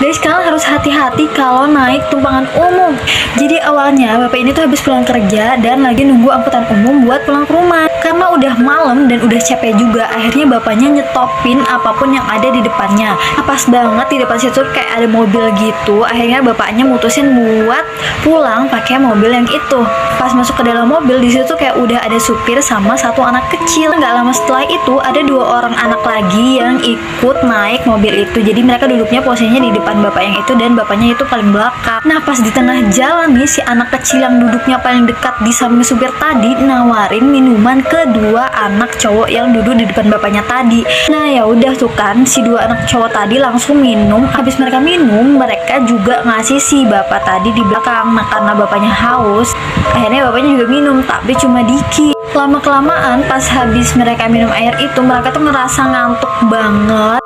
Guys, kalian harus hati-hati kalau naik tumpangan umum. Jadi awalnya bapak ini tuh habis pulang kerja dan lagi nunggu angkutan umum buat pulang ke rumah. Karena udah malam dan udah capek juga, akhirnya bapaknya nyetopin apapun yang ada di depannya. Nah, pas banget di depan situ kayak ada mobil gitu. Akhirnya bapaknya mutusin buat pulang pakai mobil yang itu. Pas masuk ke dalam mobil, di situ kayak udah ada supir sama satu anak kecil. Nggak lama setelah itu ada 2 orang anak lagi yang ikut naik mobil itu. Jadi mereka duduknya posisinya di depan bapak yang itu dan bapaknya itu paling belakang. Nah, pas di tengah jalan nih, si anak kecil yang duduknya paling dekat di samping supir tadi nawarin minuman ke 2 anak cowok yang duduk di depan bapaknya tadi. Nah, ya udah tuh kan, si 2 anak cowok tadi langsung minum. Habis mereka minum, mereka juga ngasih si bapak tadi di belakang. Nah, karena bapaknya haus, akhirnya bapaknya juga minum, tapi cuma dikit. Lama-kelamaan pas habis mereka minum air itu, mereka tuh ngerasa ngantuk banget.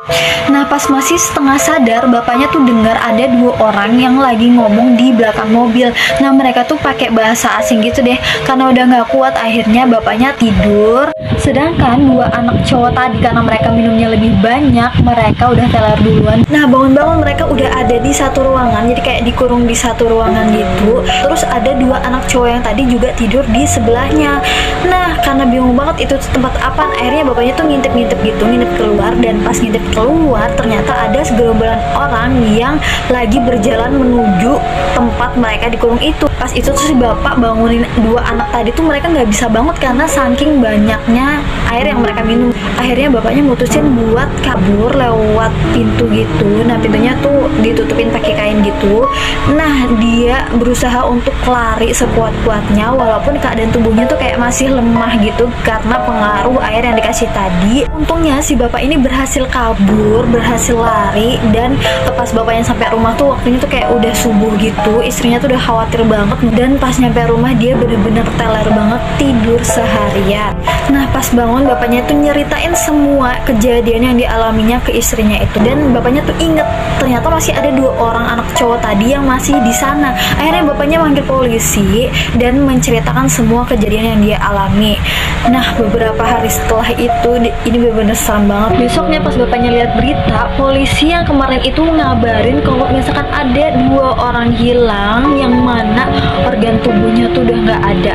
Nah, pas masih setengah sadar, bapaknya tuh dengar ada 2 orang yang lagi ngomong di belakang mobil. Nah, mereka tuh pakai bahasa asing gitu deh. Karena udah nggak kuat, akhirnya bapaknya tidur. Sedangkan 2 anak cowok tadi, karena mereka minumnya lebih banyak, mereka udah teler duluan. Nah, bangun-bangun mereka udah ada di satu ruangan, jadi kayak dikurung di satu ruangan gitu. Terus ada 2 anak cowok yang tadi juga tidur di sebelahnya. Nah, karena bingung banget itu tempat apa, akhirnya bapaknya tuh ngintip-ngintip gitu, ngintip keluar. Dan pas ngintip keluar, ternyata ada segerombolan orang yang lagi berjalan menuju tempat mereka dikurung itu. Pas itu tuh si bapak bangunin 2 anak tadi tuh, mereka nggak bisa banget karena saking banyaknya air yang mereka minum. Akhirnya bapaknya mutusin buat kabur lewat pintu gitu. Nah, pintunya tuh ditutupin pakai kain gitu. Nah, dia berusaha untuk lari sekuat-kuatnya walaupun keadaan tubuhnya tuh kayak masih lemah gitu karena pengaruh air yang dikasih tadi. Untungnya si bapak ini berhasil kabur, berhasil lari. Dan pas bapaknya sampai rumah tuh waktunya tuh kayak udah subuh gitu. Istrinya tuh udah khawatir banget, dan pas nyampe rumah dia bener-bener teler banget, tidur seharian. Nah, pas bangun bapaknya tuh nyeritain semua kejadian yang dialaminya ke istrinya itu. Dan bapaknya tuh inget ternyata masih ada 2 orang anak cowok tadi yang masih di sana. Akhirnya bapaknya manggil polisi dan menceritakan semua kejadian yang dia alami. Nah, beberapa hari setelah itu, ini bener-bener serem banget. Besoknya pas bapaknya lihat berita, polisi yang kemarin itu ngabarin kalau misalkan ada 2 orang hilang yang mana organ tubuhnya tuh udah nggak ada.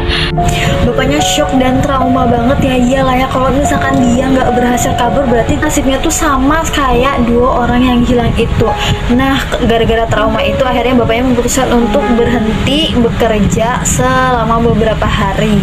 Bapaknya shock dan trauma banget ya. Iyalah ya, kalau misalkan dia nggak berhasil kabur berarti nasibnya tuh sama kayak 2 orang yang hilang itu. Nah, gara-gara trauma itu akhirnya bapaknya memutuskan untuk berhenti bekerja selama beberapa hari.